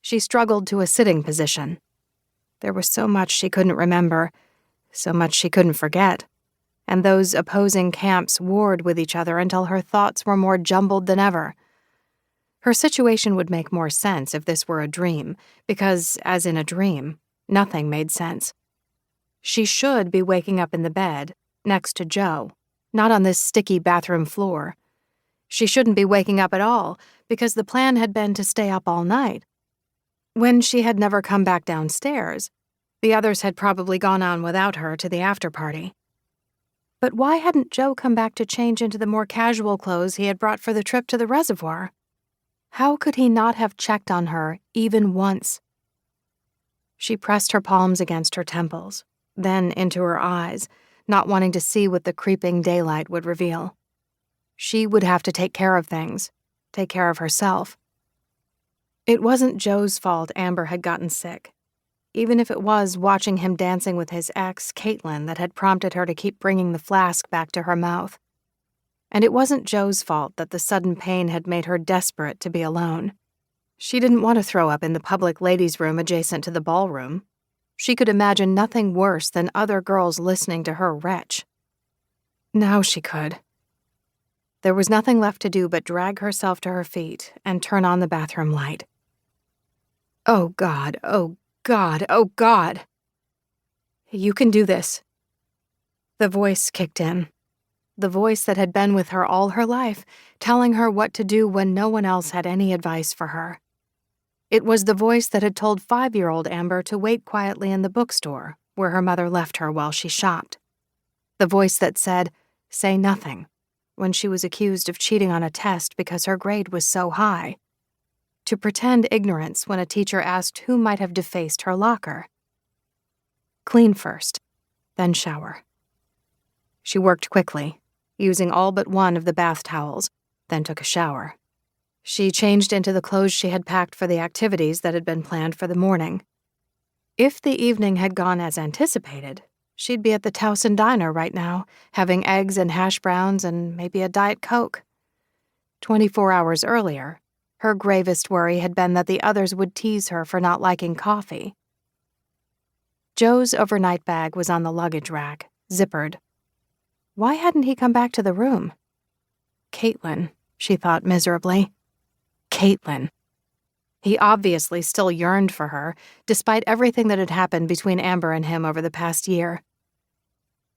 She struggled to a sitting position. There was so much she couldn't remember, so much she couldn't forget, and those opposing camps warred with each other until her thoughts were more jumbled than ever. Her situation would make more sense if this were a dream, because, as in a dream, nothing made sense. She should be waking up in the bed, next to Joe, not on this sticky bathroom floor. She shouldn't be waking up at all, because the plan had been to stay up all night. When she had never come back downstairs, the others had probably gone on without her to the after-party. But why hadn't Joe come back to change into the more casual clothes he had brought for the trip to the reservoir? How could he not have checked on her even once? She pressed her palms against her temples, then into her eyes, not wanting to see what the creeping daylight would reveal. She would have to take care of things, take care of herself. It wasn't Joe's fault Amber had gotten sick, even if it was watching him dancing with his ex, Caitlin, that had prompted her to keep bringing the flask back to her mouth. And it wasn't Joe's fault that the sudden pain had made her desperate to be alone. She didn't want to throw up in the public ladies' room adjacent to the ballroom. She could imagine nothing worse than other girls listening to her retch. Now she could. There was nothing left to do but drag herself to her feet and turn on the bathroom light. Oh, God, oh, God, oh, God. You can do this. The voice kicked in. The voice that had been with her all her life, telling her what to do when no one else had any advice for her. It was the voice that had told 5-year-old Amber to wait quietly in the bookstore where her mother left her while she shopped. The voice that said, "Say nothing," when she was accused of cheating on a test because her grade was so high. To pretend ignorance when a teacher asked who might have defaced her locker. Clean first, then shower. She worked quickly, using all but one of the bath towels, then took a shower. She changed into the clothes she had packed for the activities that had been planned for the morning. If the evening had gone as anticipated, she'd be at the Towson Diner right now, having eggs and hash browns and maybe a Diet Coke. 24 hours earlier, her gravest worry had been that the others would tease her for not liking coffee. Joe's overnight bag was on the luggage rack, zippered. Why hadn't he come back to the room? Caitlin, she thought miserably. Caitlin. He obviously still yearned for her, despite everything that had happened between Amber and him over the past year.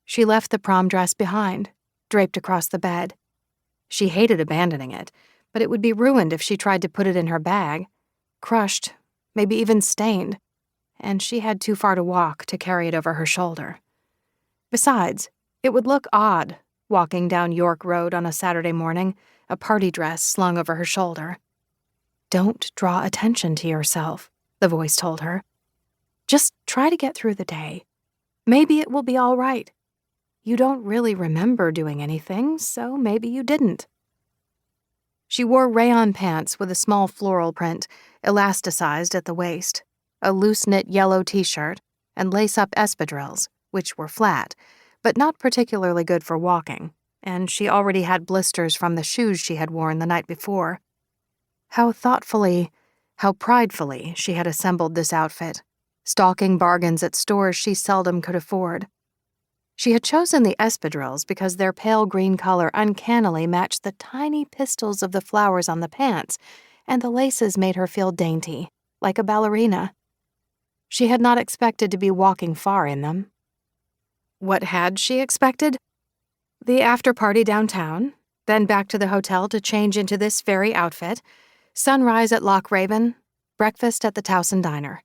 She left the prom dress behind, draped across the bed. She hated abandoning it, but it would be ruined if she tried to put it in her bag, crushed, maybe even stained, and she had too far to walk to carry it over her shoulder. Besides, it would look odd, walking down York Road on a Saturday morning, a party dress slung over her shoulder. Don't draw attention to yourself, the voice told her. Just try to get through the day. Maybe it will be all right. You don't really remember doing anything, so maybe you didn't. She wore rayon pants with a small floral print, elasticized at the waist, a loose-knit yellow t-shirt, and lace-up espadrilles, which were flat, but not particularly good for walking, and she already had blisters from the shoes she had worn the night before. How thoughtfully, how pridefully she had assembled this outfit, stalking bargains at stores she seldom could afford. She had chosen the espadrilles because their pale green color uncannily matched the tiny pistils of the flowers on the pants, and the laces made her feel dainty, like a ballerina. She had not expected to be walking far in them. What had she expected? The after-party downtown, then back to the hotel to change into this very outfit, sunrise at Loch Raven, breakfast at the Towson Diner.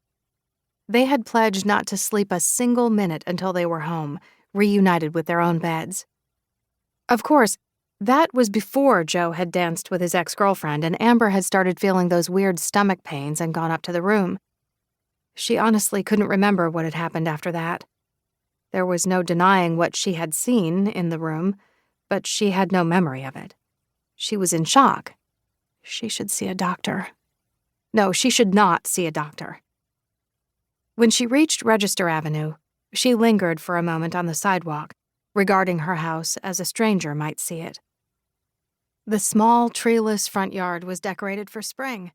They had pledged not to sleep a single minute until they were home, reunited with their own beds. Of course, that was before Joe had danced with his ex-girlfriend and Amber had started feeling those weird stomach pains and gone up to the room. She honestly couldn't remember what had happened after that. There was no denying what she had seen in the room, but she had no memory of it. She was in shock. She should see a doctor. No, she should not see a doctor. When she reached Register Avenue, she lingered for a moment on the sidewalk, regarding her house as a stranger might see it. The small, treeless front yard was decorated for spring.